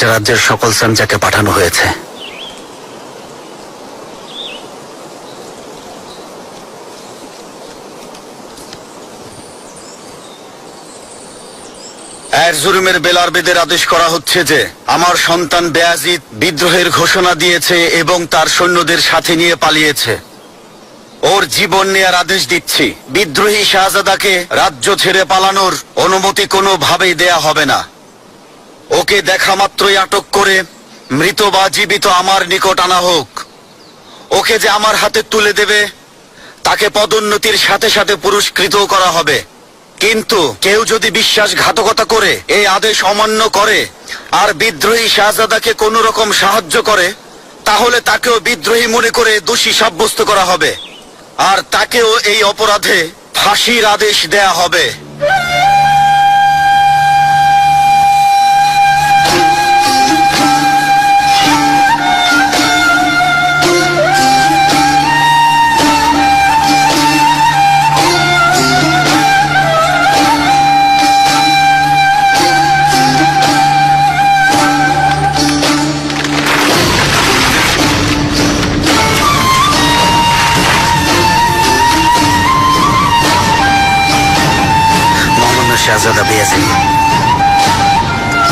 এটা রাজ্যের সকল সামজাকে পাঠানো হয়েছে। এরজুরুমের বেলারবেদের আদেশ করা হচ্ছে যে আমার সন্তান বেয়াজিদ বিদ্রোহের ঘোষণা দিয়েছে এবং তার সৈন্যদের সাথে নিয়ে পালিয়েছে। ওর জীবন নেয়ার আদেশ দিচ্ছি। বিদ্রোহী শাহজাদাকে রাজ্য ছেড়ে পালানোর অনুমতি কোনোভাবেই দেয়া হবে না। ওকে দেখা মাত্রই আটক করে মৃত বা জীবিত আমার নিকট আনা হোক। ওকে যে আমার হাতে তুলে দেবে তাকে পদোন্নতির সাথে সাথে পুরস্কৃত করা হবে। কিন্তু কেউ যদি বিশ্বাসঘাতকতা করে এই আদেশ অমান্য করে আর বিদ্রোহী শাহজাদাকে কোন রকম সাহায্য করে, তাহলে তাকেও বিদ্রোহী মনে করে দোষী সাব্যস্ত করা হবে আর তাকেও এই অপরাধে ফাঁসির আদেশ দেয়া হবে। শাহজাদা বেয়াজিদ,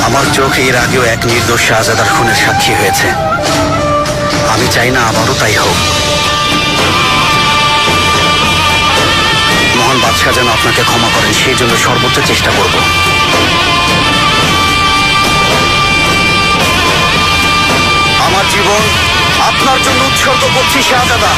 আমার চোখ এর আগেও এক নির্দোষ শাহজাদার খুনের সাক্ষী হয়েছে। আমি চাই না আবারও তাই হোক। মহান বাদশাহ যেন আপনাকে ক্ষমা করেন, সেই জন্য সর্বোচ্চ চেষ্টা করব। আমার জীবন আপনার জন্য উৎসর্গ করছি শাহজাদা।